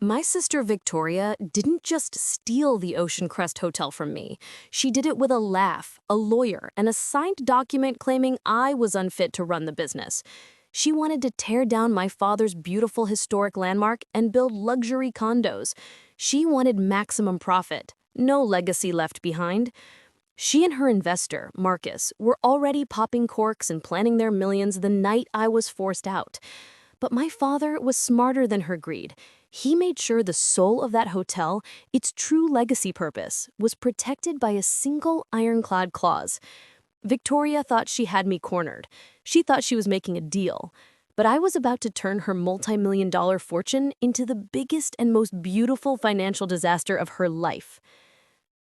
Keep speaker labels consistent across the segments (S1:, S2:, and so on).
S1: My sister Victoria didn't just steal the Ocean Crest Hotel from me. She did it with a laugh, a lawyer, and a signed document claiming I was unfit to run the business. She wanted to tear down my father's beautiful historic landmark and build luxury condos. She wanted maximum profit, no legacy left behind. She and her investor, Marcus, were already popping corks and planning their millions the night I was forced out. But my father was smarter than her greed. He made sure the soul of that hotel, its true legacy purpose, was protected by a single ironclad clause. Victoria thought she had me cornered. She thought she was making a deal. But I was about to turn her multi-million-dollar fortune into the biggest and most beautiful financial disaster of her life.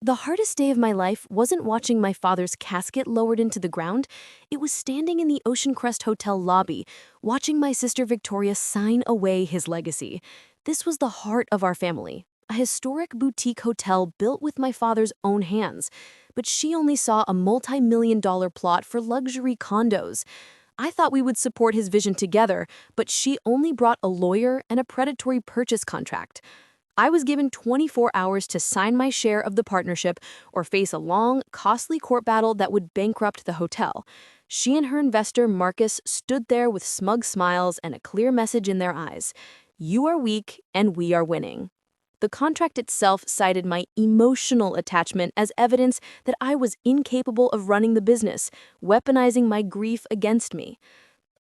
S1: The hardest day of my life wasn't watching my father's casket lowered into the ground. It was standing in the Ocean Crest Hotel lobby, watching my sister Victoria sign away his legacy. This was the heart of our family, a historic boutique hotel built with my father's own hands. But she only saw a multi-million-dollar plot for luxury condos. I thought we would support his vision together, but she only brought a lawyer and a predatory purchase contract. I was given 24 hours to sign my share of the partnership or face a long, costly court battle that would bankrupt the hotel. She and her investor, Marcus, stood there with smug smiles and a clear message in their eyes. You are weak, and we are winning. The contract itself cited my emotional attachment as evidence that I was incapable of running the business, weaponizing my grief against me.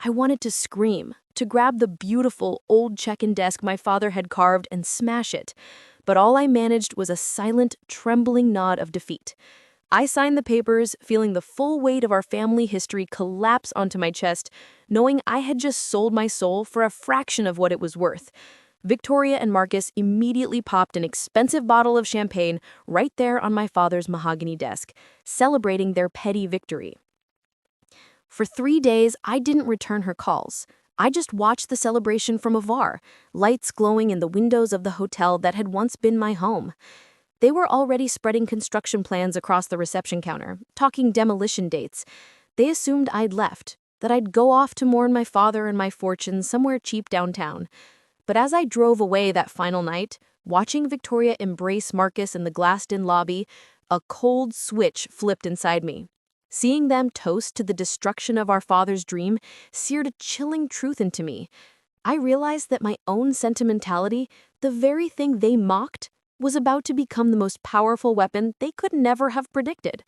S1: I wanted to scream, to grab the beautiful old check-in desk my father had carved and smash it. But all I managed was a silent, trembling nod of defeat. I signed the papers, feeling the full weight of our family history collapse onto my chest, knowing I had just sold my soul for a fraction of what it was worth. Victoria and Marcus immediately popped an expensive bottle of champagne right there on my father's mahogany desk, celebrating their petty victory. For 3 days, I didn't return her calls. I just watched the celebration from afar, lights glowing in the windows of the hotel that had once been my home. They were already spreading construction plans across the reception counter, talking demolition dates. They assumed I'd left, that I'd go off to mourn my father and my fortune somewhere cheap downtown. But as I drove away that final night, watching Victoria embrace Marcus in the glassed-in lobby, a cold switch flipped inside me. Seeing them toast to the destruction of our father's dream seared a chilling truth into me. I realized that my own sentimentality, the very thing they mocked, was about to become the most powerful weapon they could never have predicted.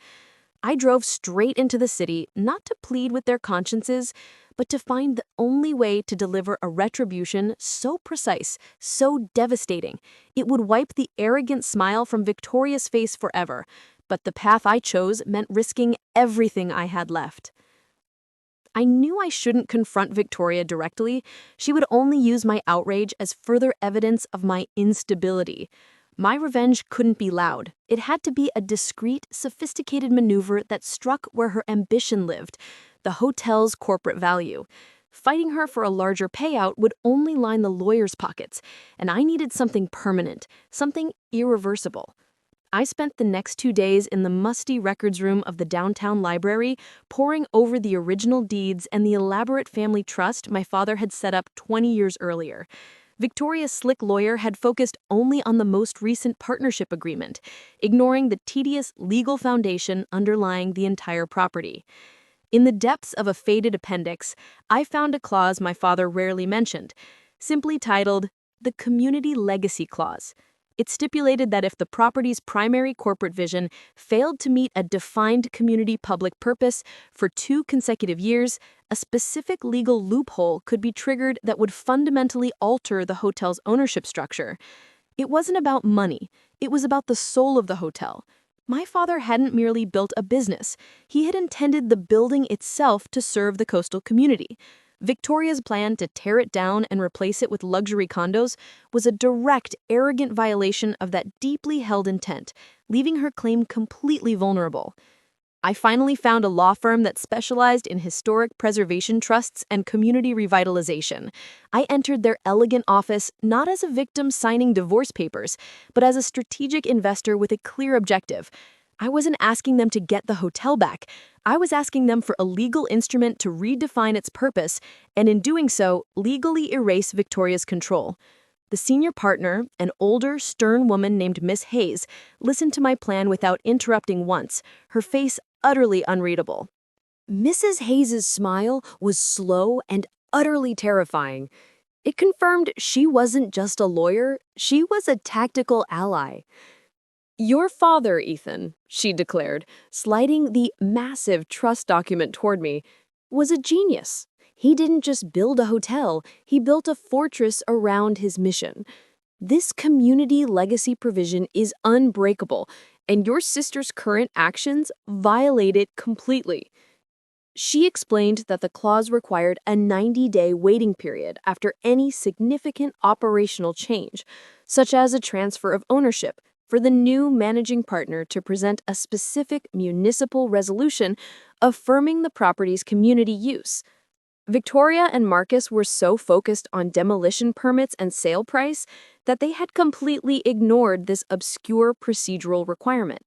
S1: I drove straight into the city, not to plead with their consciences, but to find the only way to deliver a retribution so precise, so devastating, it would wipe the arrogant smile from Victoria's face forever. But the path I chose meant risking everything I had left. I knew I shouldn't confront Victoria directly. She would only use my outrage as further evidence of my instability. My revenge couldn't be loud. It had to be a discreet, sophisticated maneuver that struck where her ambition lived, the hotel's corporate value. Fighting her for a larger payout would only line the lawyer's pockets, and I needed something permanent, something irreversible. I spent the next 2 days in the musty records room of the downtown library, poring over the original deeds and the elaborate family trust my father had set up 20 years earlier. Victoria's slick lawyer had focused only on the most recent partnership agreement, ignoring the tedious legal foundation underlying the entire property. In the depths of a faded appendix, I found a clause my father rarely mentioned, simply titled the Community Legacy Clause. It stipulated that if the property's primary corporate vision failed to meet a defined community public purpose for 2 consecutive years, a specific legal loophole could be triggered that would fundamentally alter the hotel's ownership structure. It wasn't about money, it was about the soul of the hotel. My father hadn't merely built a business, he had intended the building itself to serve the coastal community. Victoria's plan to tear it down and replace it with luxury condos was a direct, arrogant violation of that deeply held intent, leaving her claim completely vulnerable. I finally found a law firm that specialized in historic preservation trusts and community revitalization. I entered their elegant office not as a victim signing divorce papers, but as a strategic investor with a clear objective. I wasn't asking them to get the hotel back. I was asking them for a legal instrument to redefine its purpose and, in doing so, legally erase Victoria's control. The senior partner, an older, stern woman named Miss Hayes, listened to my plan without interrupting once, her face utterly unreadable. Mrs. Hayes's smile was slow and utterly terrifying. It confirmed she wasn't just a lawyer, she was a tactical ally. "Your father, Ethan," she declared, sliding the massive trust document toward me, "was a genius. He didn't just build a hotel, he built a fortress around his mission. This community legacy provision is unbreakable, and your sister's current actions violate it completely." She explained that the clause required a 90-day waiting period after any significant operational change, such as a transfer of ownership, for the new managing partner to present a specific municipal resolution affirming the property's community use. Victoria and Marcus were so focused on demolition permits and sale price that they had completely ignored this obscure procedural requirement.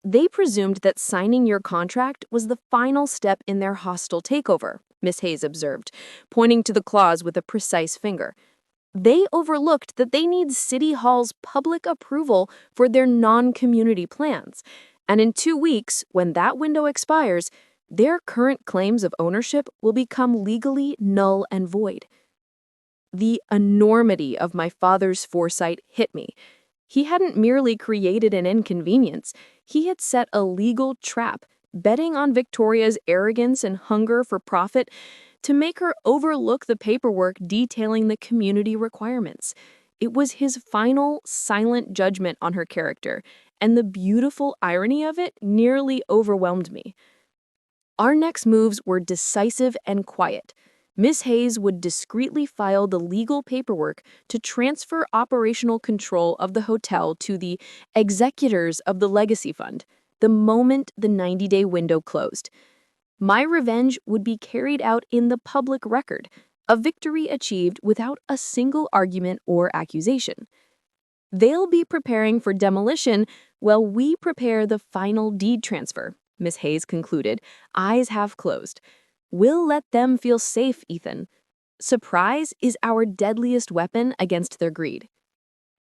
S1: They presumed that signing your contract was the final step in their hostile takeover, Miss Hayes observed, pointing to the clause with a precise finger. They overlooked that they need City Hall's public approval for their non-community plans, and in 2 weeks, when that window expires, their current claims of ownership will become legally null and void. The enormity of my father's foresight hit me. He hadn't merely created an inconvenience, he had set a legal trap, betting on Victoria's arrogance and hunger for profit to make her overlook the paperwork detailing the community requirements. It was his final, silent judgment on her character, and the beautiful irony of it nearly overwhelmed me. Our next moves were decisive and quiet. Miss Hayes would discreetly file the legal paperwork to transfer operational control of the hotel to the executors of the Legacy Fund the moment the 90-day window closed. My revenge would be carried out in the public record, a victory achieved without a single argument or accusation. They'll be preparing for demolition while we prepare the final deed transfer, Miss Hayes concluded, eyes half closed. We'll let them feel safe, Ethan. Surprise is our deadliest weapon against their greed.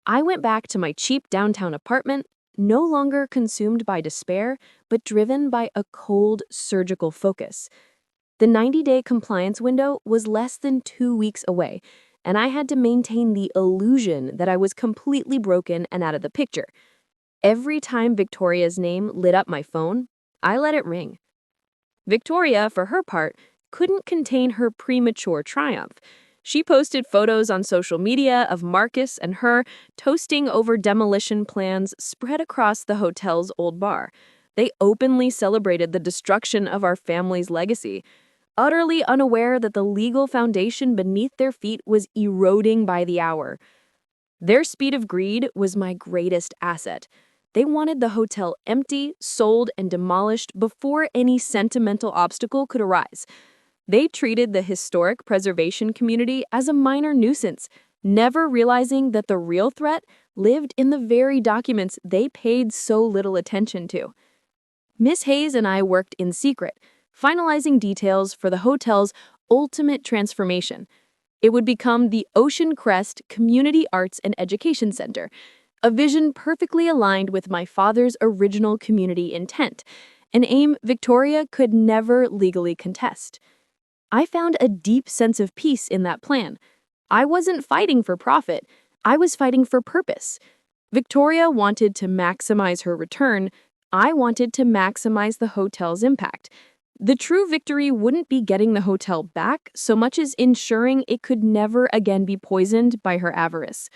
S1: I went back to my cheap downtown apartment, no longer consumed by despair, but driven by a cold, surgical focus. The 90-day compliance window was less than 2 weeks away, and I had to maintain the illusion that I was completely broken and out of the picture. Every time Victoria's name lit up my phone, I let it ring. Victoria, for her part, couldn't contain her premature triumph. She posted photos on social media of Marcus and her toasting over demolition plans spread across the hotel's old bar. They openly celebrated the destruction of our family's legacy, utterly unaware that the legal foundation beneath their feet was eroding by the hour. Their speed of greed was my greatest asset. They wanted the hotel empty, sold, and demolished before any sentimental obstacle could arise. They treated the historic preservation community as a minor nuisance, never realizing that the real threat lived in the very documents they paid so little attention to. Miss Hayes and I worked in secret, finalizing details for the hotel's ultimate transformation. It would become the Ocean Crest Community Arts and Education Center, a vision perfectly aligned with my father's original community intent, an aim Victoria could never legally contest. I found a deep sense of peace in that plan. I wasn't fighting for profit, I was fighting for purpose. Victoria wanted to maximize her return, I wanted to maximize the hotel's impact. The true victory wouldn't be getting the hotel back so much as ensuring it could never again be poisoned by her avarice.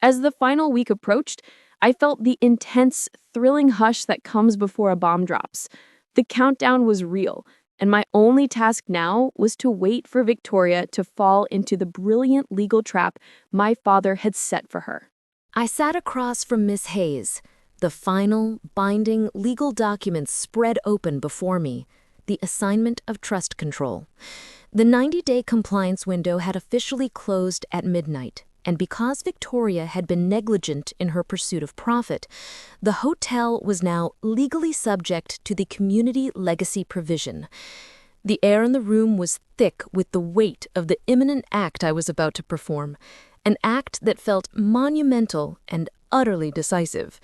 S1: As the final week approached, I felt the intense, thrilling hush that comes before a bomb drops. The countdown was real, and my only task now was to wait for Victoria to fall into the brilliant legal trap my father had set for her. I sat across from Miss Hayes, the final, binding legal documents spread open before me, the assignment of trust control. The 90-day compliance window had officially closed at midnight, and because Victoria had been negligent in her pursuit of profit, the hotel was now legally subject to the community legacy provision. The air in the room was thick with the weight of the imminent act I was about to perform, an act that felt monumental and utterly decisive.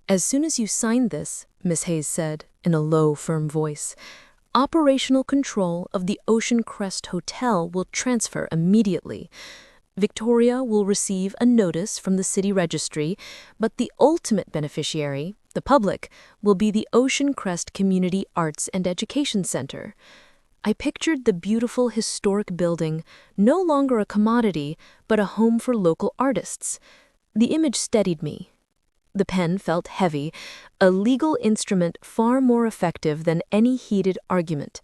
S1: "As soon as you sign this," Miss Hayes said, in a low, firm voice, "operational control of the Ocean Crest Hotel will transfer immediately. Victoria will receive a notice from the city registry, but the ultimate beneficiary, the public, will be the Ocean Crest Community Arts and Education Center." I pictured the beautiful historic building, no longer a commodity, but a home for local artists. The image steadied me. The pen felt heavy, a legal instrument far more effective than any heated argument.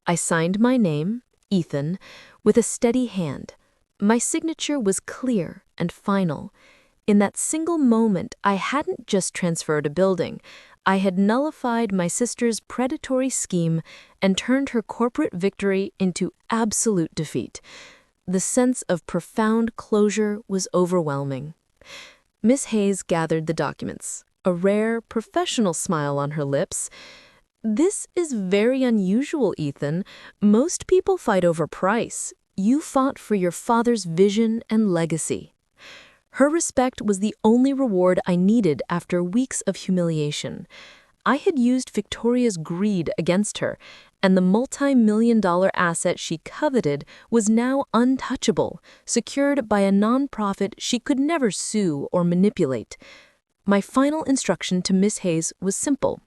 S1: I signed my name, Ethan, with a steady hand. My signature was clear and final. In that single moment, I hadn't just transferred a building. I had nullified my sister's predatory scheme and turned her corporate victory into absolute defeat. The sense of profound closure was overwhelming. Miss Hayes gathered the documents, a rare, professional smile on her lips. "This is very unusual, Ethan. Most people fight over price. You fought for your father's vision and legacy." Her respect was the only reward I needed after weeks of humiliation. I had used Victoria's greed against her, and the multi-million-dollar asset she coveted was now untouchable, secured by a nonprofit she could never sue or manipulate. My final instruction to Miss Hayes was simple.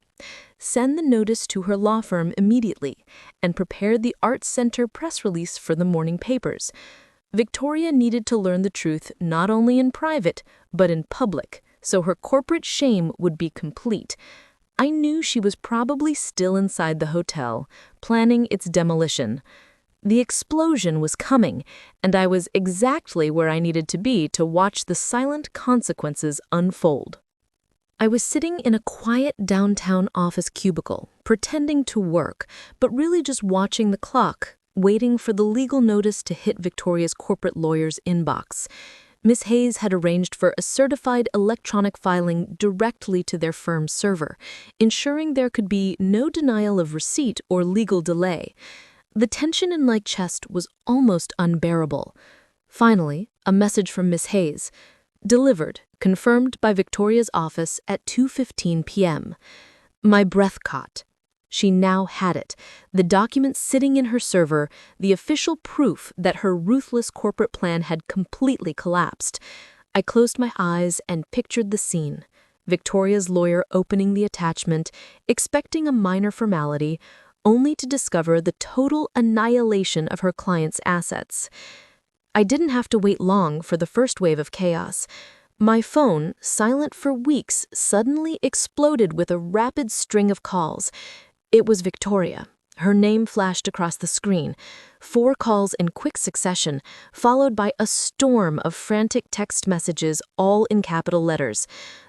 S1: Send the notice to her law firm immediately, and prepare the Arts Center press release for the morning papers. Victoria needed to learn the truth not only in private, but in public, so her corporate shame would be complete. I knew she was probably still inside the hotel, planning its demolition. The explosion was coming, and I was exactly where I needed to be to watch the silent consequences unfold. I was sitting in a quiet downtown office cubicle, pretending to work, but really just watching the clock, waiting for the legal notice to hit Victoria's corporate lawyer's inbox. Miss Hayes had arranged for a certified electronic filing directly to their firm's server, ensuring there could be no denial of receipt or legal delay. The tension in my chest was almost unbearable. Finally, a message from Miss Hayes. Delivered, confirmed by Victoria's office at 2:15 p.m. My breath caught. She now had it, the document sitting in her server, the official proof that her ruthless corporate plan had completely collapsed. I closed my eyes and pictured the scene. Victoria's lawyer opening the attachment, expecting a minor formality, only to discover the total annihilation of her client's assets. I didn't have to wait long for the first wave of chaos. My phone, silent for weeks, suddenly exploded with a rapid string of calls. It was Victoria. Her name flashed across the screen. 4 calls in quick succession, followed by a storm of frantic text messages, all in capital letters.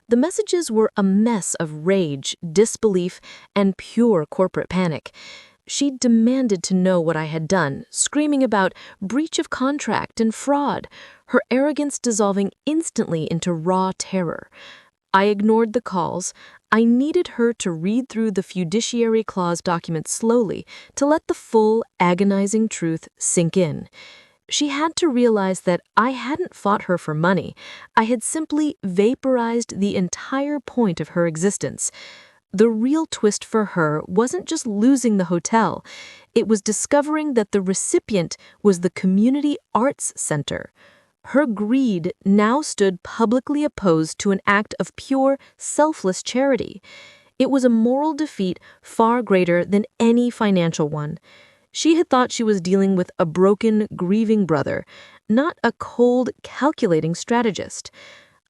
S1: The messages were a mess of rage, disbelief, and pure corporate panic. She demanded to know what I had done, screaming about breach of contract and fraud, her arrogance dissolving instantly into raw terror. I ignored the calls. I needed her to read through the fiduciary clause document slowly to let the full, agonizing truth sink in. She had to realize that I hadn't fought her for money. I had simply vaporized the entire point of her existence. The real twist for her wasn't just losing the hotel. It was discovering that the recipient was the Community Arts Center. Her greed now stood publicly opposed to an act of pure, selfless charity. It was a moral defeat far greater than any financial one. She had thought she was dealing with a broken, grieving brother, not a cold, calculating strategist.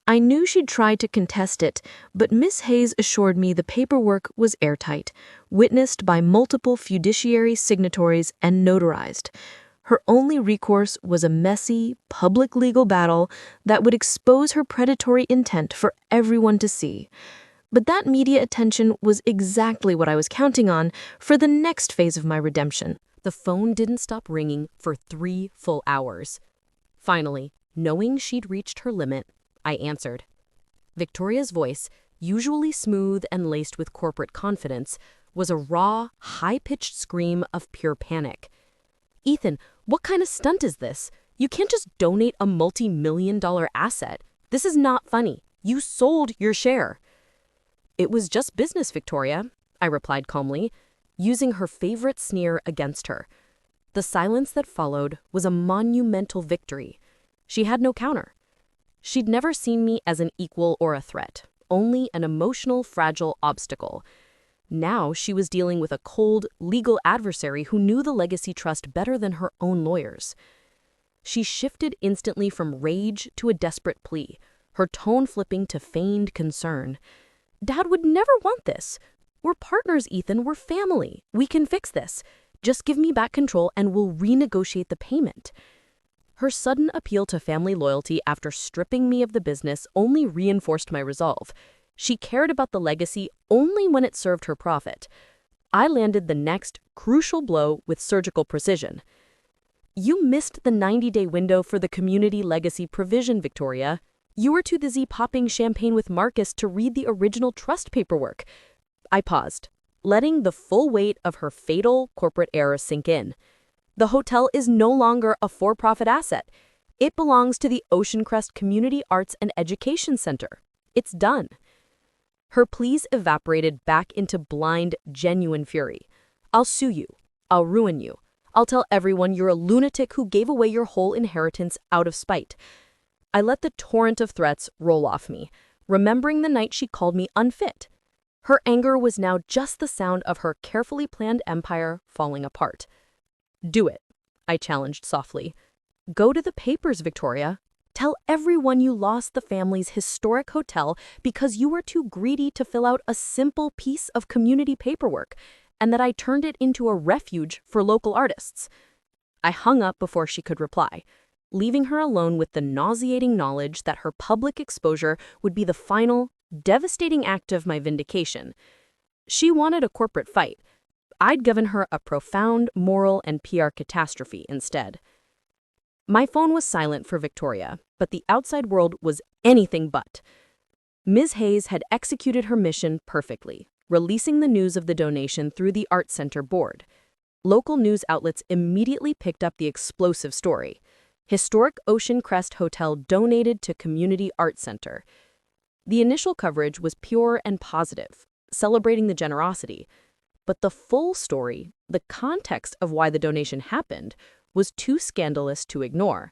S1: I knew she'd try to contest it, but Miss Hayes assured me the paperwork was airtight, witnessed by multiple fiduciary signatories and notarized. Her only recourse was a messy, public legal battle that would expose her predatory intent for everyone to see. But that media attention was exactly what I was counting on for the next phase of my redemption. The phone didn't stop ringing for 3 full hours. Finally, knowing she'd reached her limit, I answered. Victoria's voice, usually smooth and laced with corporate confidence, was a raw, high-pitched scream of pure panic. "Ethan, what kind of stunt is this? You can't just donate a multi-million-dollar asset. This is not funny. You sold your share. It was just business, Victoria, I replied calmly, using her favorite sneer against her. The silence that followed was a monumental victory. She had no counter. She'd never seen me as an equal or a threat, only an emotional, fragile obstacle. Now she was dealing with a cold, legal adversary who knew the legacy trust better than her own lawyers. She shifted instantly from rage to a desperate plea, her tone flipping to feigned concern. Dad would never want this. We're partners, Ethan. We're family. We can fix this. Just give me back control and we'll renegotiate the payment. Her sudden appeal to family loyalty after stripping me of the business only reinforced my resolve. She cared about the legacy only when it served her profit. I landed the next crucial blow with surgical precision. You missed the 90-day window for the community legacy provision, Victoria. You were too busy popping champagne with Marcus to read the original trust paperwork. I paused, letting the full weight of her fatal corporate error sink in. The hotel is no longer a for-profit asset. It belongs to the Ocean Crest Community Arts and Education Center. It's done. Her pleas evaporated back into blind, genuine fury. I'll sue you. I'll ruin you. I'll tell everyone you're a lunatic who gave away your whole inheritance out of spite. I let the torrent of threats roll off me, remembering the night she called me unfit. Her anger was now just the sound of her carefully planned empire falling apart. Do it, I challenged softly. Go to the papers, Victoria. Tell everyone you lost the family's historic hotel because you were too greedy to fill out a simple piece of community paperwork, and that I turned it into a refuge for local artists. I hung up before she could reply, leaving her alone with the nauseating knowledge that her public exposure would be the final, devastating act of my vindication. She wanted a corporate fight. I'd given her a profound moral and PR catastrophe instead. My phone was silent for Victoria, but the outside world was anything but. Ms. Hayes had executed her mission perfectly, releasing the news of the donation through the Art Center board. Local news outlets immediately picked up the explosive story. Historic Ocean Crest Hotel donated to Community Art Center. The initial coverage was pure and positive, celebrating the generosity. But the full story, the context of why the donation happened, was too scandalous to ignore.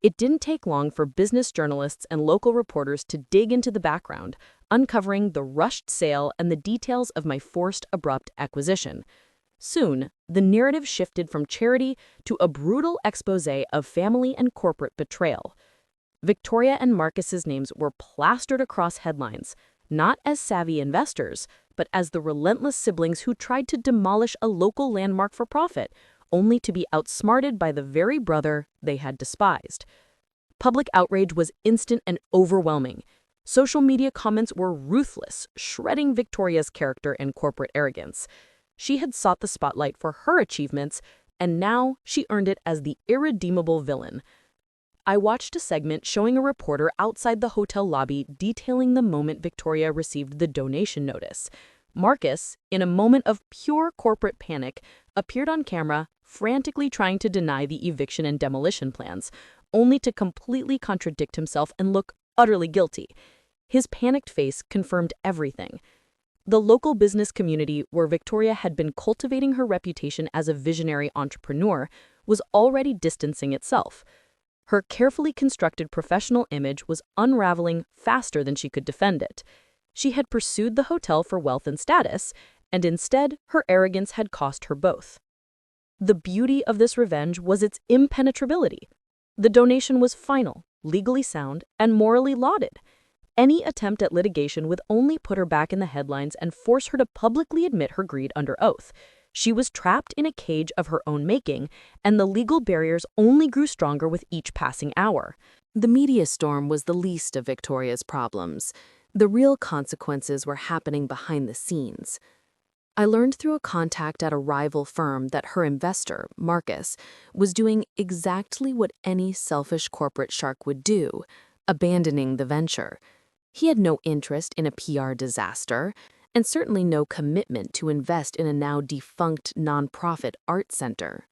S1: It didn't take long for business journalists and local reporters to dig into the background, uncovering the rushed sale and the details of my forced, abrupt acquisition. Soon, the narrative shifted from charity to a brutal exposé of family and corporate betrayal. Victoria and Marcus's names were plastered across headlines, not as savvy investors, but as the relentless siblings who tried to demolish a local landmark for profit, only to be outsmarted by the very brother they had despised. Public outrage was instant and overwhelming. Social media comments were ruthless, shredding Victoria's character and corporate arrogance. She had sought the spotlight for her achievements, and now she earned it as the irredeemable villain. I watched a segment showing a reporter outside the hotel lobby detailing the moment Victoria received the donation notice. Marcus, in a moment of pure corporate panic, appeared on camera, frantically trying to deny the eviction and demolition plans, only to completely contradict himself and look utterly guilty. His panicked face confirmed everything. The local business community, where Victoria had been cultivating her reputation as a visionary entrepreneur, was already distancing itself. Her carefully constructed professional image was unraveling faster than she could defend it. She had pursued the hotel for wealth and status, and instead her arrogance had cost her both. The beauty of this revenge was its impenetrability. The donation was final, legally sound, and morally lauded. Any attempt at litigation would only put her back in the headlines and force her to publicly admit her greed under oath. She was trapped in a cage of her own making, and the legal barriers only grew stronger with each passing hour. The media storm was the least of Victoria's problems. The real consequences were happening behind the scenes. I learned through a contact at a rival firm that her investor, Marcus, was doing exactly what any selfish corporate shark would do, abandoning the venture. He had no interest in a PR disaster, and certainly no commitment to invest in a now defunct nonprofit art center.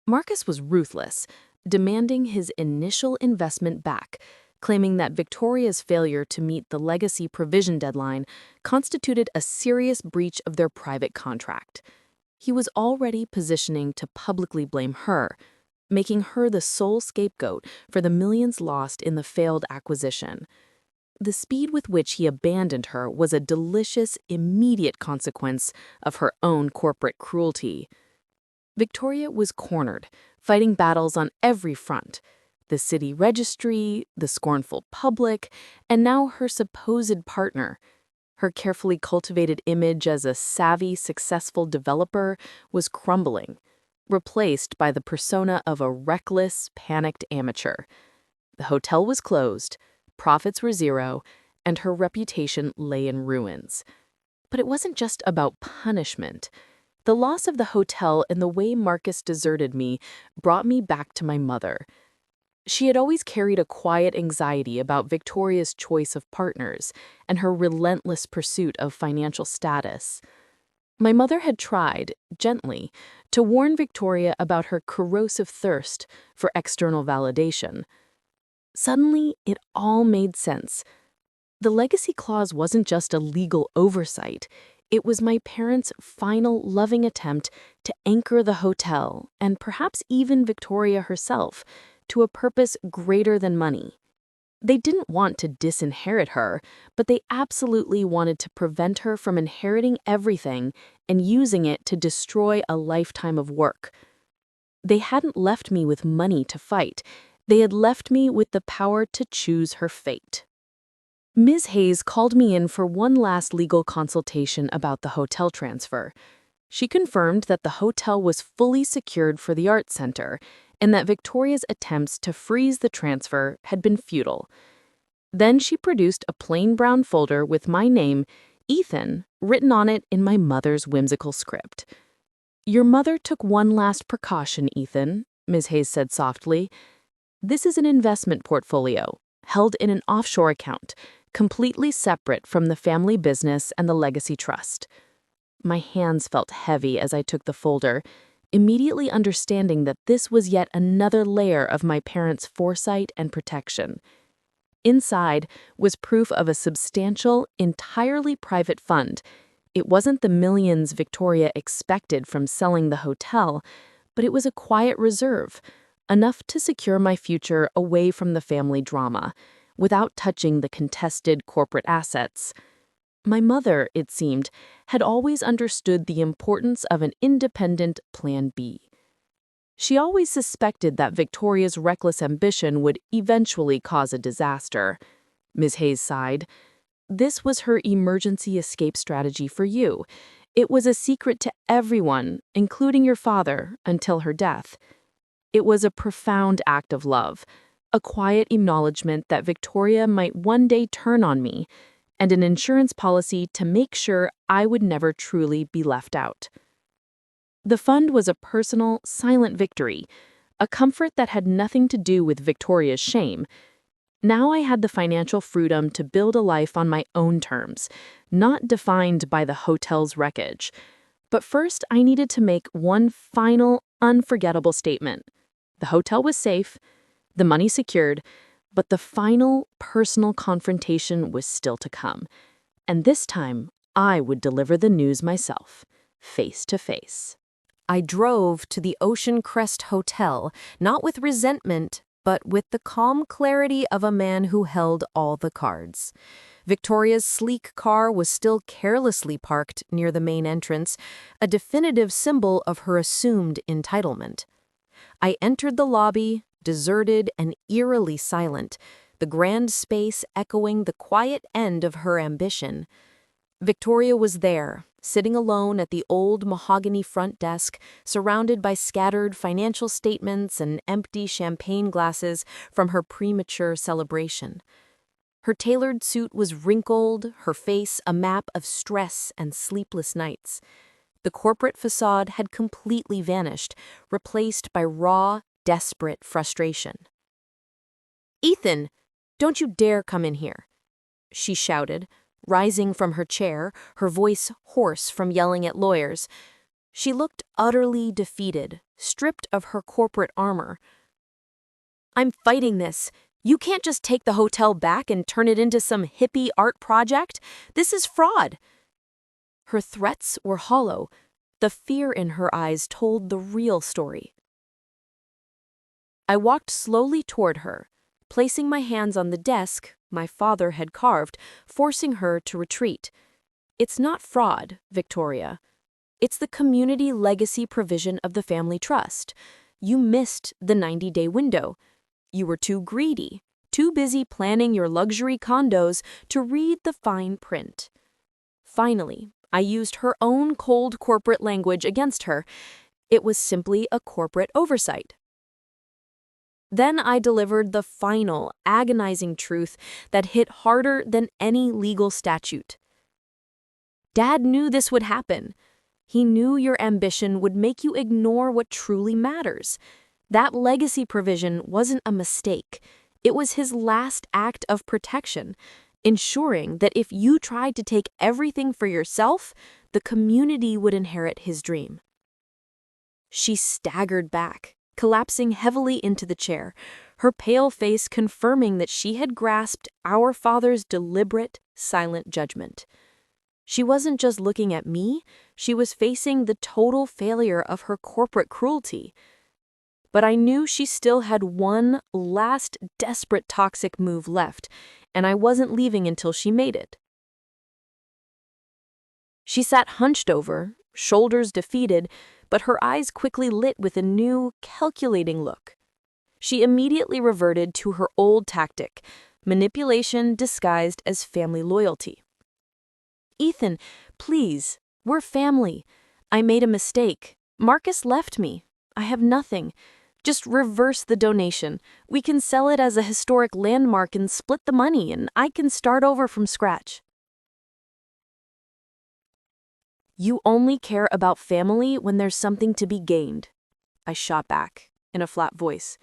S1: Marcus was ruthless, demanding his initial investment back, claiming that Victoria's failure to meet the legacy provision deadline constituted a serious breach of their private contract. He was already positioning to publicly blame her, making her the sole scapegoat for the millions lost in the failed acquisition. The speed with which he abandoned her was a delicious, immediate consequence of her own corporate cruelty. Victoria was cornered, fighting battles on every front: the city registry, the scornful public, and now her supposed partner. Her carefully cultivated image as a savvy, successful developer was crumbling, replaced by the persona of a reckless, panicked amateur. The hotel was closed, profits were zero, and her reputation lay in ruins. But it wasn't just about punishment. The loss of the hotel and the way Marcus deserted me brought me back to my mother. She had always carried a quiet anxiety about Victoria's choice of partners and her relentless pursuit of financial status. My mother had tried, gently, to warn Victoria about her corrosive thirst for external validation. Suddenly, it all made sense. The legacy clause wasn't just a legal oversight. It was my parents' final loving attempt to anchor the hotel, and perhaps even Victoria herself, to a purpose greater than money. They didn't want to disinherit her, but they absolutely wanted to prevent her from inheriting everything and using it to destroy a lifetime of work. They hadn't left me with money to fight. They had left me with the power to choose her fate. Ms. Hayes called me in for one last legal consultation about the hotel transfer. She confirmed that the hotel was fully secured for the Arts Center and that Victoria's attempts to freeze the transfer had been futile. Then she produced a plain brown folder with my name, Ethan, written on it in my mother's whimsical script. "Your mother took one last precaution, Ethan," Ms. Hayes said softly. "This is an investment portfolio, held in an offshore account, completely separate from the family business and the legacy trust." My hands felt heavy as I took the folder, immediately understanding that this was yet another layer of my parents' foresight and protection. Inside was proof of a substantial, entirely private fund. It wasn't the millions Victoria expected from selling the hotel, but it was a quiet reserve, enough to secure my future away from the family drama, without touching the contested corporate assets. My mother, it seemed, had always understood the importance of an independent Plan B. She always suspected that Victoria's reckless ambition would eventually cause a disaster. Ms. Hayes sighed. "This was her emergency escape strategy for you. It was a secret to everyone, including your father, until her death. It was a profound act of love, a quiet acknowledgement that Victoria might one day turn on me, and an insurance policy to make sure I would never truly be left out." The fund was a personal, silent victory, a comfort that had nothing to do with Victoria's shame. Now I had the financial freedom to build a life on my own terms, not defined by the hotel's wreckage. But first, I needed to make one final, unforgettable statement. The hotel was safe, the money secured, but the final, personal confrontation was still to come. And this time, I would deliver the news myself, face to face. I drove to the Ocean Crest Hotel, not with resentment, but with the calm clarity of a man who held all the cards. Victoria's sleek car was still carelessly parked near the main entrance, a definitive symbol of her assumed entitlement. I entered the lobby, deserted and eerily silent, the grand space echoing the quiet end of her ambition. Victoria was there, sitting alone at the old mahogany front desk, surrounded by scattered financial statements and empty champagne glasses from her premature celebration. Her tailored suit was wrinkled, her face a map of stress and sleepless nights. The corporate facade had completely vanished, replaced by raw, desperate frustration. "Ethan, don't you dare come in here," she shouted, rising from her chair, her voice hoarse from yelling at lawyers. She looked utterly defeated, stripped of her corporate armor. I'm fighting this. You can't just take the hotel back and turn it into some hippie art project. This is fraud." Her threats were hollow. The fear in her eyes told the real story. I walked slowly toward her, placing my hands on the desk my father had carved, forcing her to retreat. "It's not fraud, Victoria. It's the community legacy provision of the family trust. You missed the 90-day window. You were too greedy, too busy planning your luxury condos to read the fine print." Finally, I used her own cold corporate language against her. It was simply a corporate oversight. Then I delivered the final, agonizing truth that hit harder than any legal statute. "Dad knew this would happen. He knew your ambition would make you ignore what truly matters. That legacy provision wasn't a mistake. It was his last act of protection, ensuring that if you tried to take everything for yourself, the community would inherit his dream." She staggered back, collapsing heavily into the chair, her pale face confirming that she had grasped our father's deliberate, silent judgment. She wasn't just looking at me, she was facing the total failure of her corporate cruelty. But I knew she still had one last desperate toxic move left, and I wasn't leaving until she made it. She sat hunched over, shoulders defeated, but her eyes quickly lit with a new, calculating look. She immediately reverted to her old tactic, manipulation disguised as family loyalty. "Ethan, please, we're family. I made a mistake. Marcus left me. I have nothing. Just reverse the donation. We can sell it as a historic landmark and split the money, and I can start over from scratch." "You only care about family when there's something to be gained," I shot back, in a flat voice.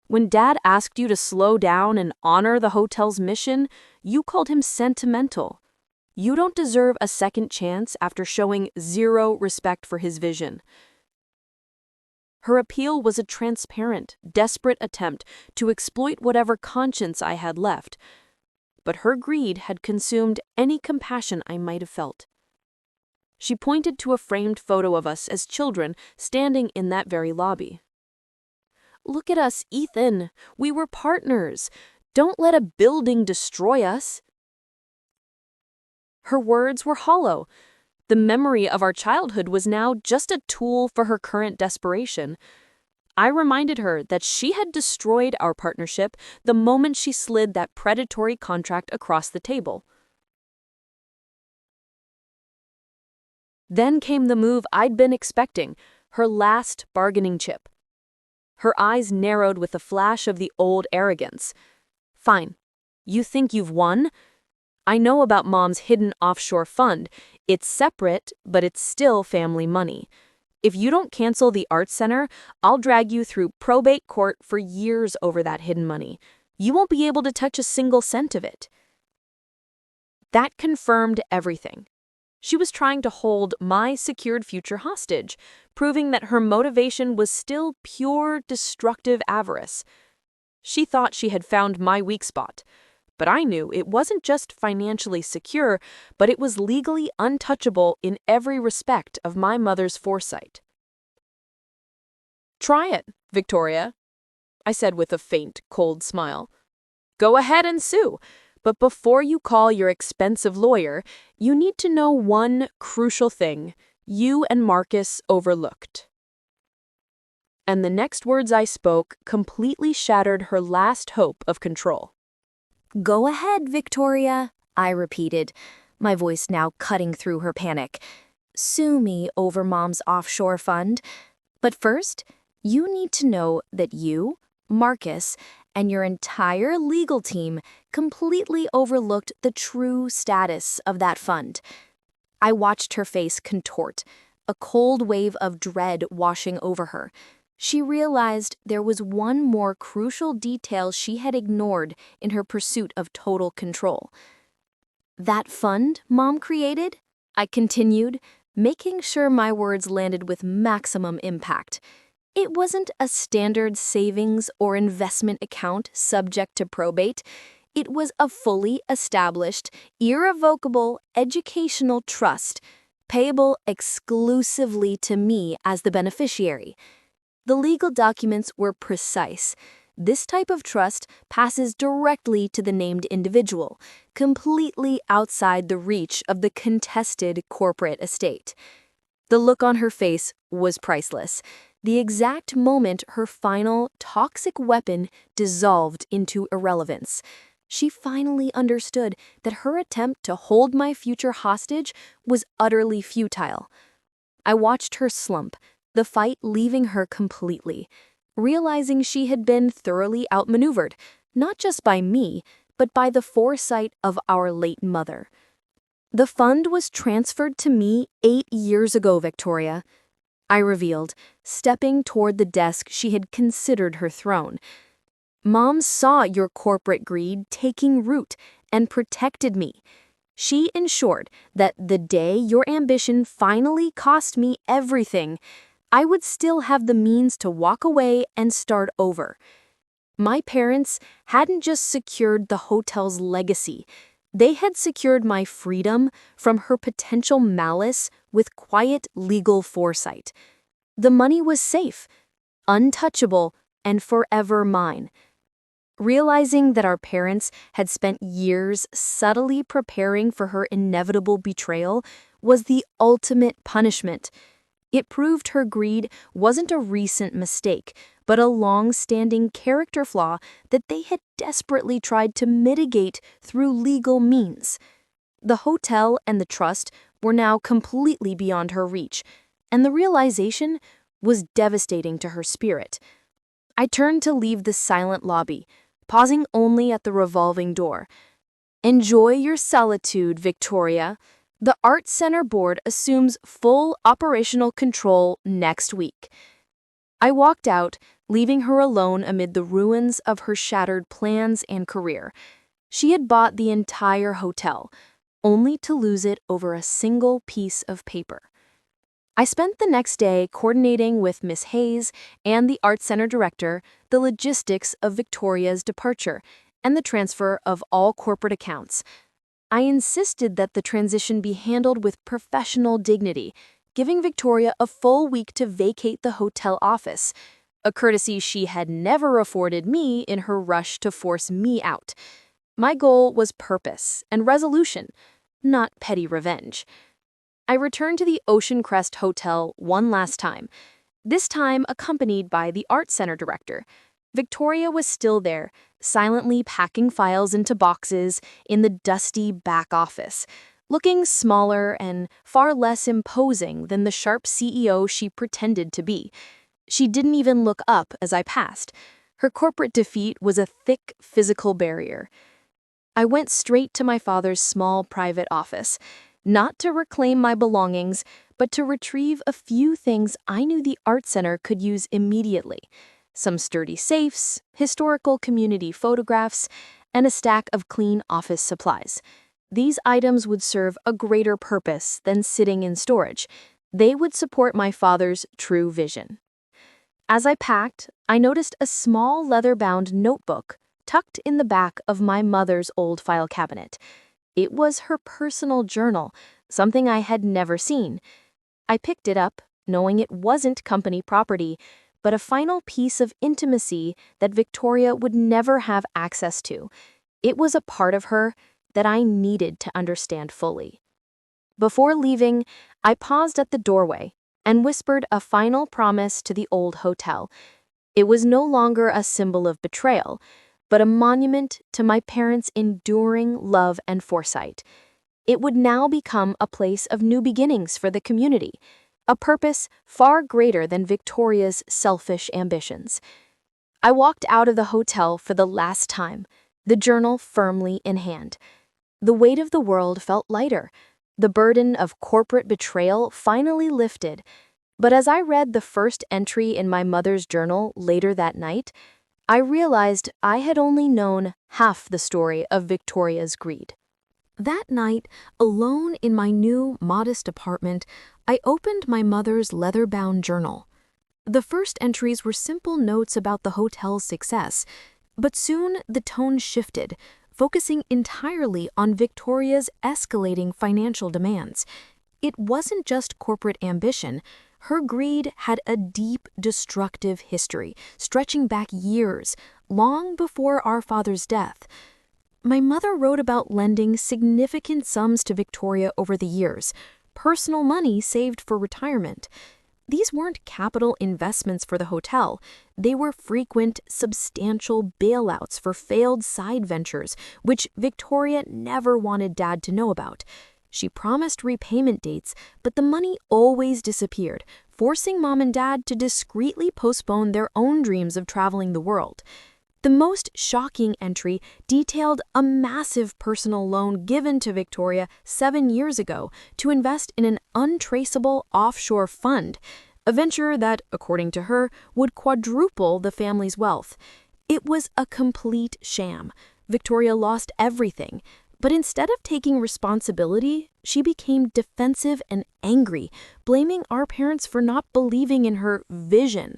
S1: "When Dad asked you to slow down and honor the hotel's mission, you called him sentimental. You don't deserve a second chance after showing zero respect for his vision." Her appeal was a transparent, desperate attempt to exploit whatever conscience I had left, but her greed had consumed any compassion I might have felt. She pointed to a framed photo of us as children standing in that very lobby. "Look at us, Ethan. We were partners. Don't let a building destroy us." Her words were hollow. The memory of our childhood was now just a tool for her current desperation. I reminded her that she had destroyed our partnership the moment she slid that predatory contract across the table. Then came the move I'd been expecting, her last bargaining chip. Her eyes narrowed with a flash of the old arrogance. "Fine. You think you've won? I know about Mom's hidden offshore fund. It's separate, but it's still family money. If you don't cancel the Arts Center, I'll drag you through probate court for years over that hidden money. You won't be able to touch a single cent of it." That confirmed everything. She was trying to hold my secured future hostage, proving that her motivation was still pure, destructive avarice. She thought she had found my weak spot, but I knew it wasn't just financially secure, but it was legally untouchable in every respect of my mother's foresight. "Try it, Victoria," I said with a faint, cold smile. "Go ahead and sue. But before you call your expensive lawyer, you need to know one crucial thing you and Marcus overlooked." And the next words I spoke completely shattered her last hope of control.
S2: "Go ahead, Victoria," I repeated, my voice now cutting through her panic. "Sue me over Mom's offshore fund. But first, you need to know that you, Marcus, and your entire legal team completely overlooked the true status of that fund." I watched her face contort, a cold wave of dread washing over her. She realized there was one more crucial detail she had ignored in her pursuit of total control. "That fund Mom created?" I continued, making sure my words landed with maximum impact. It wasn't a standard savings or investment account subject to probate. It was a fully established, irrevocable educational trust, payable exclusively to me as the beneficiary. The legal documents were precise. This type of trust passes directly to the named individual, completely outside the reach of the contested corporate estate. The look on her face was priceless. The exact moment her final toxic weapon dissolved into irrelevance. She finally understood that her attempt to hold my future hostage was utterly futile. I watched her slump, the fight leaving her completely, realizing she had been thoroughly outmaneuvered, not just by me, but by the foresight of our late mother. The fund was transferred to me 8 years ago, Victoria, I revealed, stepping toward the desk she had considered her throne. Mom saw your corporate greed taking root and protected me. She ensured that the day your ambition finally cost me everything, I would still have the means to walk away and start over. My parents hadn't just secured the hotel's legacy, they had secured my freedom from her potential malice with quiet legal foresight. The money was safe, untouchable, and forever mine. Realizing that our parents had spent years subtly preparing for her inevitable betrayal was the ultimate punishment. It proved her greed wasn't a recent mistake, but a long-standing character flaw that they had desperately tried to mitigate through legal means. The hotel and the trust were now completely beyond her reach, and the realization was devastating to her spirit. I turned to leave the silent lobby, pausing only at the revolving door. Enjoy your solitude, Victoria. The Art Center board assumes full operational control next week. I walked out, leaving her alone amid the ruins of her shattered plans and career. She had bought the entire hotel, only to lose it over a single piece of paper. I spent the next day coordinating with Miss Hayes and the Art Center director the logistics of Victoria's departure and the transfer of all corporate accounts. I insisted that the transition be handled with professional dignity, giving Victoria a full week to vacate the hotel office, a courtesy she had never afforded me in her rush to force me out. My goal was purpose and resolution, not petty revenge. I returned to the Ocean Crest Hotel one last time, this time accompanied by the Art Center director. Victoria was still there, silently packing files into boxes in the dusty back office, looking smaller and far less imposing than the sharp CEO she pretended to be. She didn't even look up as I passed. Her corporate defeat was a thick physical barrier. I went straight to my father's small private office, not to reclaim my belongings, but to retrieve a few things I knew the Art Center could use immediately. Some sturdy safes, historical community photographs, and a stack of clean office supplies. These items would serve a greater purpose than sitting in storage. They would support my father's true vision. As I packed, I noticed a small leather-bound notebook tucked in the back of my mother's old file cabinet. It was her personal journal, something I had never seen. I picked it up, knowing it wasn't company property, but a final piece of intimacy that Victoria would never have access to. It was a part of her that I needed to understand fully. Before leaving, I paused at the doorway and whispered a final promise to the old hotel. It was no longer a symbol of betrayal, but a monument to my parents' enduring love and foresight. It would now become a place of new beginnings for the community, a purpose far greater than Victoria's selfish ambitions. I walked out of the hotel for the last time, the journal firmly in hand. The weight of the world felt lighter. The burden of corporate betrayal finally lifted. But as I read the first entry in my mother's journal later that night, I realized I had only known half the story of Victoria's greed. That night, alone in my new, modest apartment, I opened my mother's leather-bound journal.
S1: The first entries were simple notes about the hotel's success, but soon the tone shifted, focusing entirely on Victoria's escalating financial demands. It wasn't just corporate ambition. Her greed had a deep, destructive history, stretching back years, long before our father's death. My mother wrote about lending significant sums to Victoria over the years, personal money saved for retirement. These weren't capital investments for the hotel. They were frequent, substantial bailouts for failed side ventures, which Victoria never wanted Dad to know about. She promised repayment dates, but the money always disappeared, forcing Mom and Dad to discreetly postpone their own dreams of traveling the world. The most shocking entry detailed a massive personal loan given to Victoria 7 years ago to invest in an untraceable offshore fund, a venture that, according to her, would quadruple the family's wealth. It was a complete sham. Victoria lost everything. But instead of taking responsibility, she became defensive and angry, blaming our parents for not believing in her vision.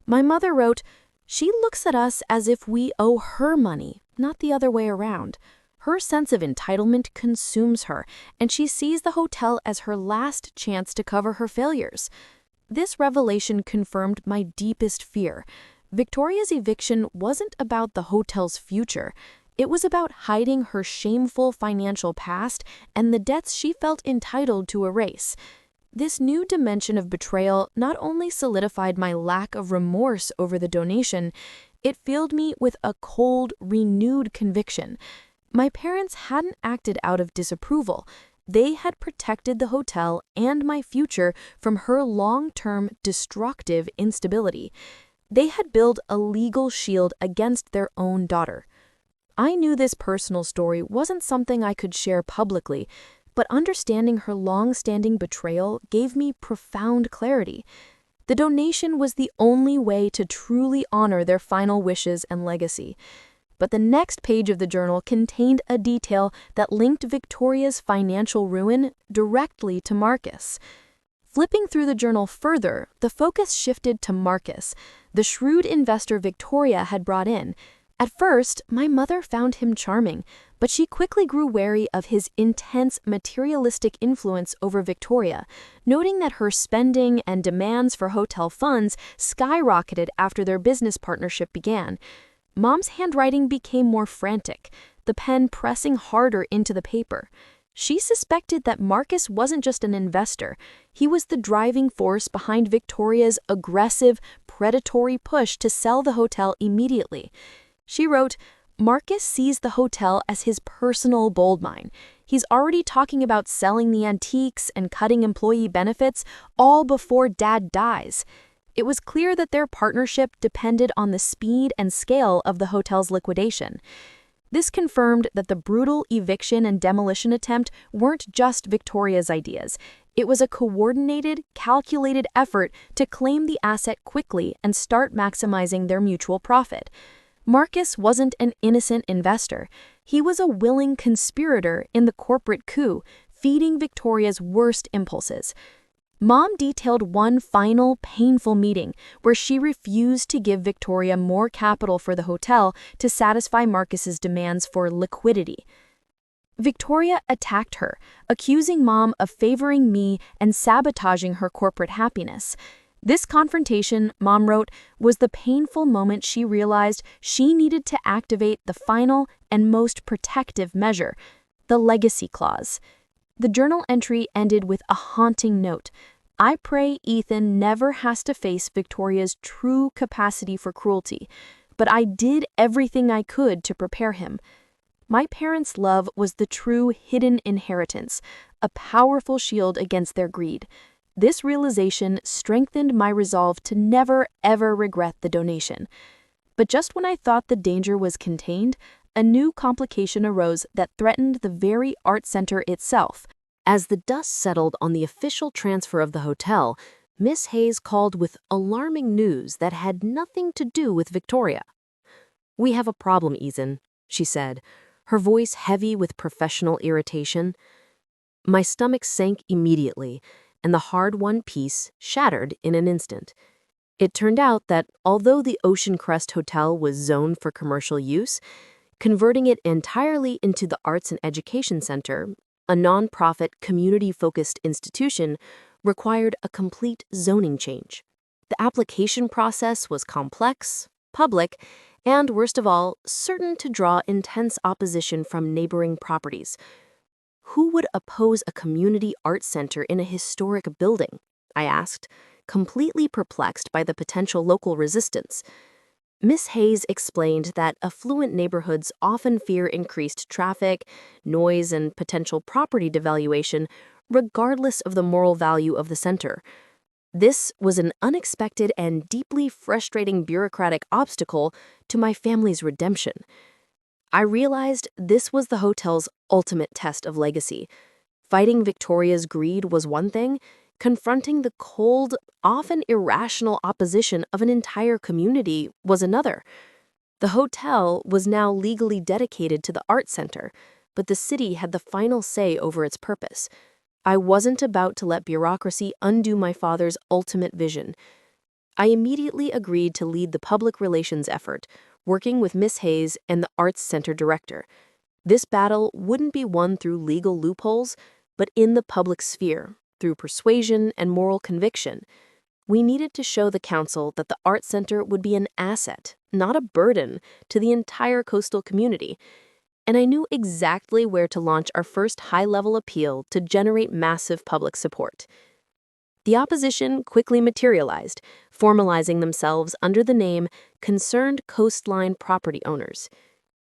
S1: My mother wrote, "She looks at us as if we owe her money, not the other way around. Her sense of entitlement consumes her, and she sees the hotel as her last chance to cover her failures." This revelation confirmed my deepest fear. Victoria's eviction wasn't about the hotel's future. It was about hiding her shameful financial past and the debts she felt entitled to erase. This new dimension of betrayal not only solidified my lack of remorse over the donation, it filled me with a cold, renewed conviction. My parents hadn't acted out of disapproval. They had protected the hotel and my future from her long-term destructive instability. They had built a legal shield against their own daughter. I knew this personal story wasn't something I could share publicly, but understanding her long-standing betrayal gave me profound clarity. The donation was the only way to truly honor their final wishes and legacy. But the next page of the journal contained a detail that linked Victoria's financial ruin directly to Marcus. Flipping through the journal further, the focus shifted to Marcus, the shrewd investor Victoria had brought in. At first, my mother found him charming, but she quickly grew wary of his intense materialistic influence over Victoria, noting that her spending and demands for hotel funds skyrocketed after their business partnership began. Mom's handwriting became more frantic, the pen pressing harder into the paper. She suspected that Marcus wasn't just an investor, he was the driving force behind Victoria's aggressive, predatory push to sell the hotel immediately. She wrote, "Marcus sees the hotel as his personal gold mine. He's already talking about selling the antiques and cutting employee benefits all before Dad dies." It was clear that their partnership depended on the speed and scale of the hotel's liquidation. This confirmed that the brutal eviction and demolition attempt weren't just Victoria's ideas. It was a coordinated, calculated effort to claim the asset quickly and start maximizing their mutual profit. Marcus wasn't an innocent investor. He was a willing conspirator in the corporate coup, feeding Victoria's worst impulses. Mom detailed one final, painful meeting where she refused to give Victoria more capital for the hotel to satisfy Marcus's demands for liquidity. Victoria attacked her, accusing Mom of favoring me and sabotaging her corporate happiness. This confrontation, Mom wrote, was the painful moment she realized she needed to activate the final and most protective measure, the legacy clause. The journal entry ended with a haunting note. "I pray Ethan never has to face Victoria's true capacity for cruelty, but I did everything I could to prepare him." My parents' love was the true hidden inheritance, a powerful shield against their greed. This realization strengthened my resolve to never, ever regret the donation. But just when I thought the danger was contained, a new complication arose that threatened the very art center itself. As the dust settled on the official transfer of the hotel, Miss Hayes called with alarming news that had nothing to do with Victoria. "We have a problem, Ethan," she said, her voice heavy with professional irritation. My stomach sank immediately, and the hard-won peace shattered in an instant. It turned out that although the Ocean Crest Hotel was zoned for commercial use, converting it entirely into the Arts and Education Center, a nonprofit, community-focused institution, required a complete zoning change. The application process was complex, public, and worst of all, certain to draw intense opposition from neighboring properties. Who would oppose a community arts center in a historic building? I asked, completely perplexed by the potential local resistance. Miss Hayes explained that affluent neighborhoods often fear increased traffic, noise, and potential property devaluation, regardless of the moral value of the center. This was an unexpected and deeply frustrating bureaucratic obstacle to my family's redemption. I realized this was the hotel's ultimate test of legacy. Fighting Victoria's greed was one thing, confronting the cold, often irrational opposition of an entire community was another. The hotel was now legally dedicated to the Art Center, but the city had the final say over its purpose. I wasn't about to let bureaucracy undo my father's ultimate vision. I immediately agreed to lead the public relations effort, working with Miss Hayes and the Arts Center director. This battle wouldn't be won through legal loopholes, but in the public sphere, through persuasion and moral conviction. We needed to show the council that the Arts Center would be an asset, not a burden, to the entire coastal community. And I knew exactly where to launch our first high-level appeal to generate massive public support. The opposition quickly materialized, formalizing themselves under the name Concerned Coastline Property Owners.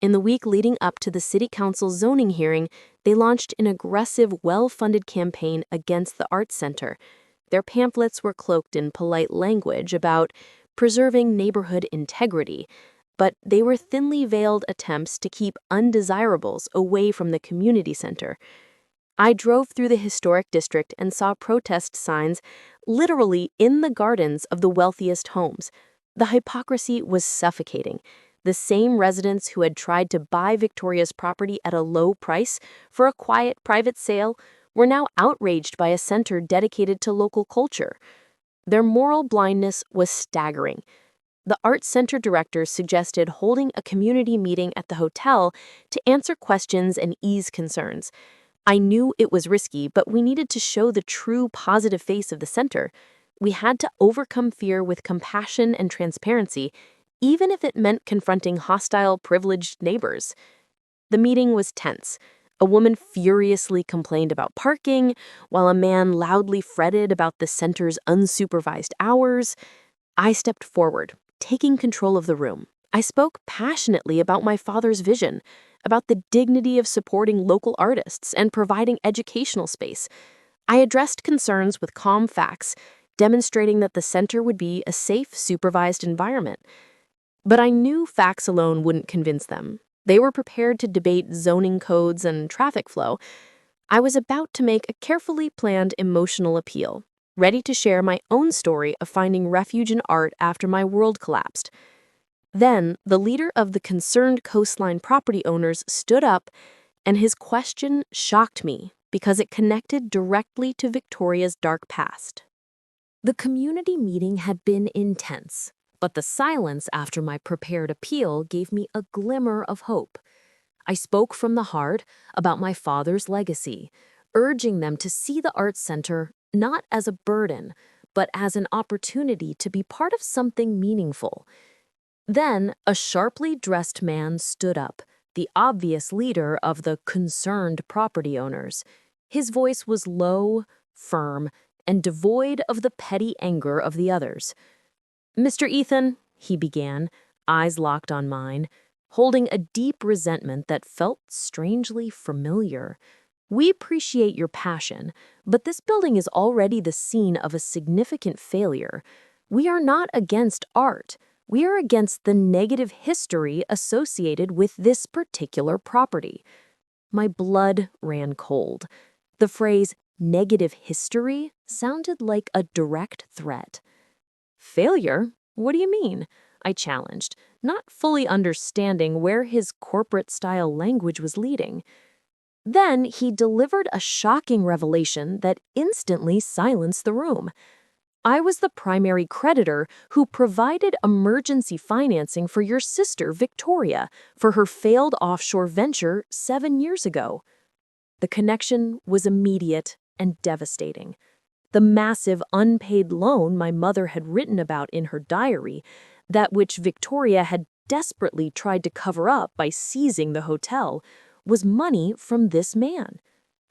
S1: In the week leading up to the City Council's zoning hearing, they launched an aggressive, well-funded campaign against the Arts Center. Their pamphlets were cloaked in polite language about preserving neighborhood integrity, but they were thinly veiled attempts to keep undesirables away from the community center. I drove through the historic district and saw protest signs literally in the gardens of the wealthiest homes. The hypocrisy was suffocating. The same residents who had tried to buy Victoria's property at a low price for a quiet private sale were now outraged by a center dedicated to local culture. Their moral blindness was staggering. The Arts Center director suggested holding a community meeting at the hotel to answer questions and ease concerns. I knew it was risky, but we needed to show the true positive face of the center. We had to overcome fear with compassion and transparency, even if it meant confronting hostile, privileged neighbors. The meeting was tense. A woman furiously complained about parking, while a man loudly fretted about the center's unsupervised hours. I stepped forward, taking control of the room. I spoke passionately about my father's vision, about the dignity of supporting local artists and providing educational space. I addressed concerns with calm facts, demonstrating that the center would be a safe, supervised environment. But I knew facts alone wouldn't convince them. They were prepared to debate zoning codes and traffic flow. I was about to make a carefully planned emotional appeal, ready to share my own story of finding refuge in art after my world collapsed. Then, the leader of the Concerned Coastline Property Owners stood up, and his question shocked me because it connected directly to Victoria's dark past. The community meeting had been intense, but the silence after my prepared appeal gave me a glimmer of hope. I spoke from the heart about my father's legacy, urging them to see the Arts Center not as a burden, but as an opportunity to be part of something meaningful. Then, a sharply dressed man stood up, the obvious leader of the Concerned Property Owners. His voice was low, firm, and devoid of the petty anger of the others. "Mr. Ethan," he began, eyes locked on mine, holding a deep resentment that felt strangely familiar. "We appreciate your passion, but this building is already the scene of a significant failure. We are not against art. We are against the negative history associated with this particular property." My blood ran cold. The phrase negative history sounded like a direct threat. "Failure? What do you mean?" I challenged, not fully understanding where his corporate-style language was leading. Then he delivered a shocking revelation that instantly silenced the room. I was the primary creditor who provided emergency financing for your sister, Victoria, for her failed offshore venture 7 years ago. The connection was immediate and devastating. The massive unpaid loan my mother had written about in her diary, that which Victoria had desperately tried to cover up by seizing the hotel, was money from this man.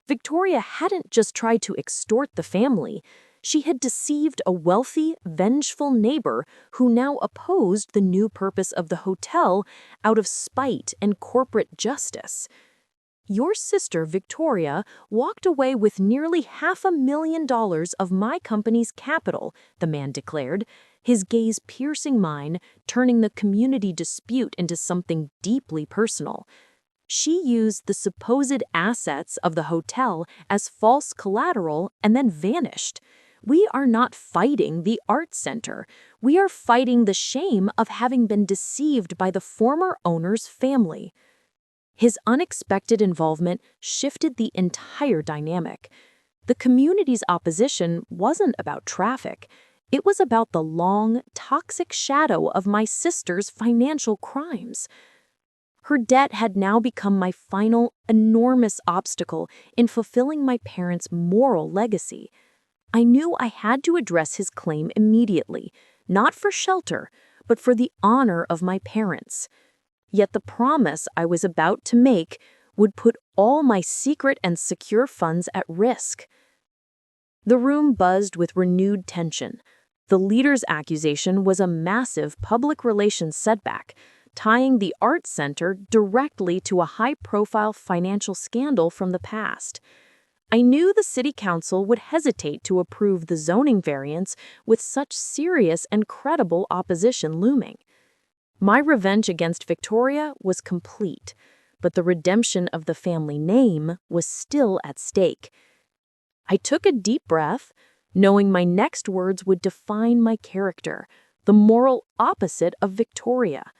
S1: Victoria hadn't just tried to extort the family. She had deceived a wealthy, vengeful neighbor who now opposed the new purpose of the hotel out of spite and corporate justice. Your sister, Victoria, walked away with nearly $500,000 of my company's capital, the man declared, his gaze piercing mine, turning the community dispute into something deeply personal. She used the supposed assets of the hotel as false collateral and then vanished. We are not fighting the art center. We are fighting the shame of having been deceived by the former owner's family. His unexpected involvement shifted the entire dynamic. The community's opposition wasn't about traffic. It was about the long, toxic shadow of my sister's financial crimes. Her debt had now become my final, enormous obstacle in fulfilling my parents' moral legacy. I knew I had to address his claim immediately, not for shelter, but for the honor of my parents. Yet the promise I was about to make would put all my secret and secure funds at risk. The room buzzed with renewed tension. The leader's accusation was a massive public relations setback, tying the art center directly to a high-profile financial scandal from the past. I knew the city council would hesitate to approve the zoning variance with such serious and credible opposition looming. My revenge against Victoria was complete, but the redemption of the family name was still at stake. I took a deep breath, knowing my next words would define my character, the moral opposite of Victoria.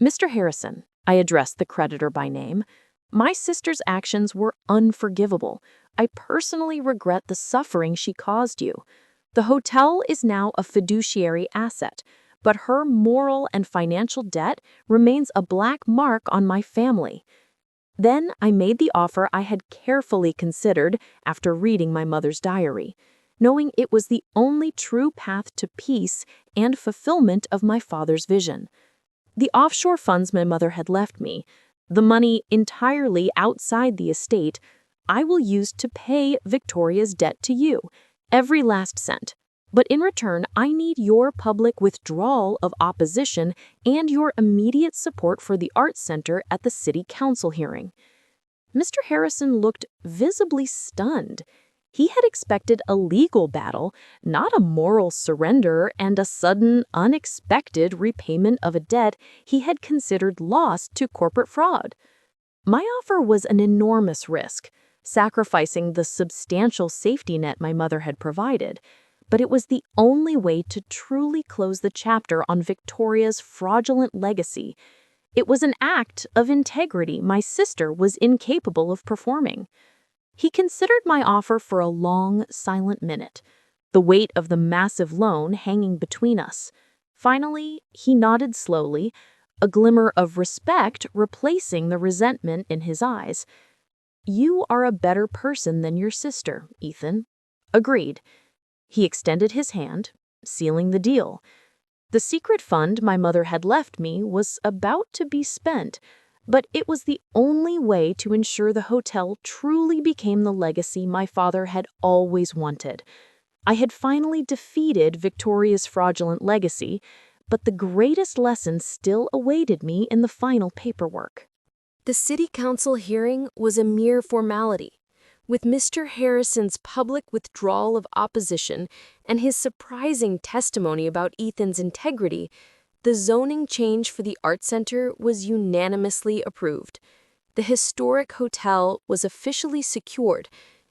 S1: Mr. Harrison, I addressed the creditor by name, my sister's actions were unforgivable. I personally regret the suffering she caused you. The hotel is now a fiduciary asset, but her moral and financial debt remains a black mark on my family. Then I made the offer I had carefully considered after reading my mother's diary, knowing it was the only true path to peace and fulfillment of my father's vision. The offshore funds my mother had left me, the money entirely outside the estate, I will use to pay Victoria's debt to you, every last cent. But in return, I need your public withdrawal of opposition and your immediate support for the Arts Center at the City Council hearing. Mr. Harrison looked visibly stunned. He had expected a legal battle, not a moral surrender and a sudden, unexpected repayment of a debt he had considered lost to corporate fraud. My offer was an enormous risk, sacrificing the substantial safety net my mother had provided. But it was the only way to truly close the chapter on Victoria's fraudulent legacy. It was an act of integrity my sister was incapable of performing. He considered my offer for a long, silent minute, the weight of the massive loan hanging between us. Finally, he nodded slowly, a glimmer of respect replacing the resentment in his eyes. "You are a better person than your sister, Ethan." "Agreed." He extended his hand, sealing the deal. The secret fund my mother had left me was about to be spent, but it was the only way to ensure the hotel truly became the legacy my father had always wanted. I had finally defeated Victoria's fraudulent legacy, but the greatest lesson still awaited me in the final paperwork. The city council hearing was a mere formality. With Mr. Harrison's public withdrawal of opposition and his surprising testimony about Ethan's integrity, the zoning change for the Art Center was unanimously approved. The historic hotel was officially secured,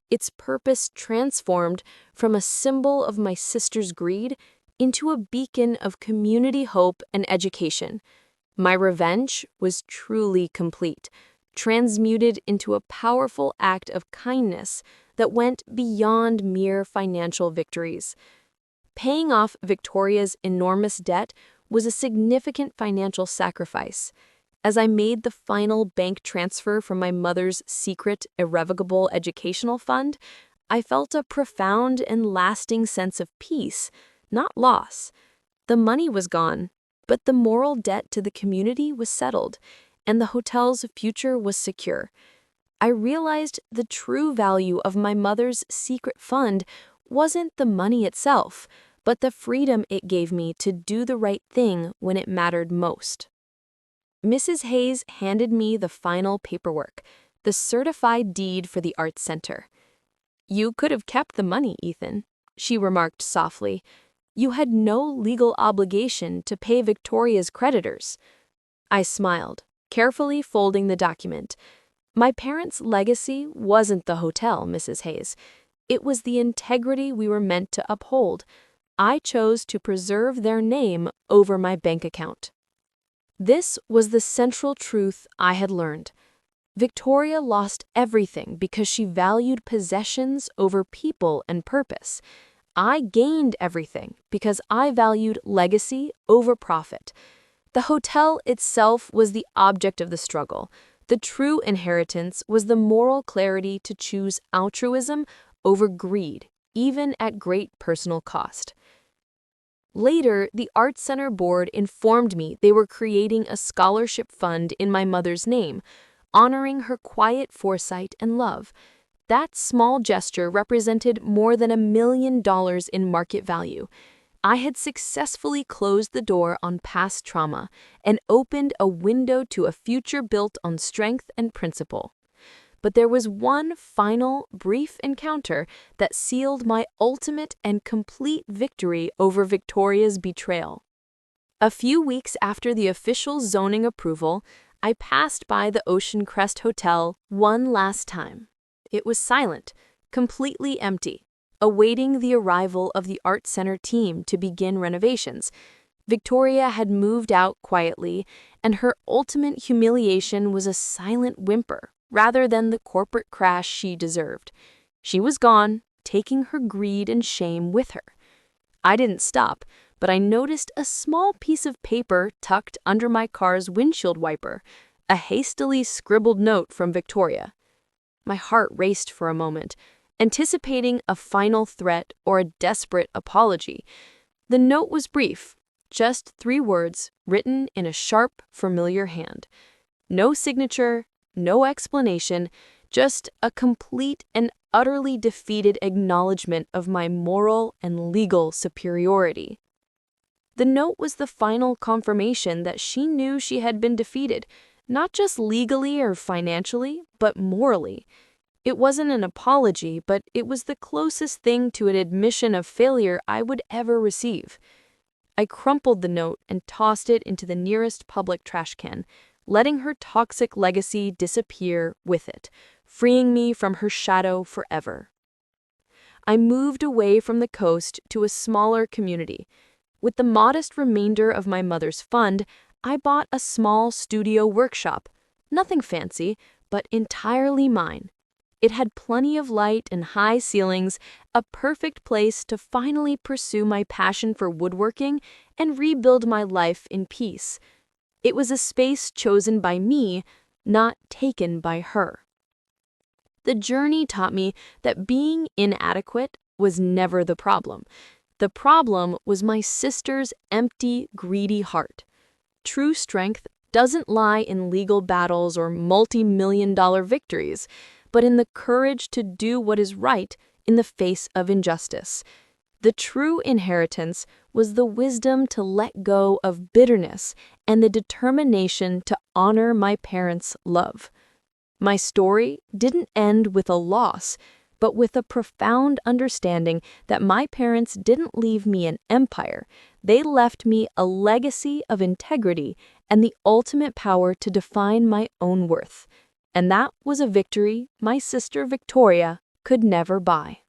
S1: its purpose transformed from a symbol of my sister's greed into a beacon of community hope and education. My revenge was truly complete, transmuted into a powerful act of kindness that went beyond mere financial victories. Paying off Victoria's enormous debt was a significant financial sacrifice. As I made the final bank transfer from my mother's secret, irrevocable educational fund, I felt a profound and lasting sense of peace, not loss. The money was gone, but the moral debt to the community was settled, and the hotel's future was secure. I realized the true value of my mother's secret fund wasn't the money itself, but the freedom it gave me to do the right thing when it mattered most. Mrs. Hayes handed me the final paperwork, the certified deed for the Arts Center. "You could have kept the money, Ethan," she remarked softly. "You had no legal obligation to pay Victoria's creditors." I smiled, carefully folding the document. My parents' legacy wasn't the hotel, Mrs. Hayes. It was the integrity we were meant to uphold. I chose to preserve their name over my bank account. This was the central truth I had learned. Victoria lost everything because she valued possessions over people and purpose. I gained everything because I valued legacy over profit. The hotel itself was the object of the struggle. The true inheritance was the moral clarity to choose altruism over greed, even at great personal cost. Later, the Arts Center board informed me they were creating a scholarship fund in my mother's name, honoring her quiet foresight and love. That small gesture represented more than $1 million in market value. I had successfully closed the door on past trauma and opened a window to a future built on strength and principle. But there was one final, brief encounter that sealed my ultimate and complete victory over Victoria's betrayal. A few weeks after the official zoning approval, I passed by the Ocean Crest Hotel one last time. It was silent, completely empty, awaiting the arrival of the Art Center team to begin renovations. Victoria had moved out quietly, and her ultimate humiliation was a silent whimper rather than the corporate crash she deserved. She was gone, taking her greed and shame with her. I didn't stop, but I noticed a small piece of paper tucked under my car's windshield wiper, a hastily scribbled note from Victoria. My heart raced for a moment, anticipating a final threat or a desperate apology. The note was brief, just 3 words written in a sharp, familiar hand. No signature, no explanation, just a complete and utterly defeated acknowledgement of my moral and legal superiority. The note was the final confirmation that she knew she had been defeated, not just legally or financially, but morally. It wasn't an apology, but it was the closest thing to an admission of failure I would ever receive. I crumpled the note and tossed it into the nearest public trash can, letting her toxic legacy disappear with it, freeing me from her shadow forever. I moved away from the coast to a smaller community. With the modest remainder of my mother's fund, I bought a small studio workshop. Nothing fancy, but entirely mine. It had plenty of light and high ceilings, a perfect place to finally pursue my passion for woodworking and rebuild my life in peace. It was a space chosen by me, not taken by her. The journey taught me that being inadequate was never the problem. The problem was my sister's empty, greedy heart. True strength doesn't lie in legal battles or multi-million-dollar victories, but in the courage to do what is right in the face of injustice. The true inheritance was the wisdom to let go of bitterness and the determination to honor my parents' love. My story didn't end with a loss, but with a profound understanding that my parents didn't leave me an empire. They left me a legacy of integrity and the ultimate power to define my own worth. And that was a victory my sister Victoria could never buy.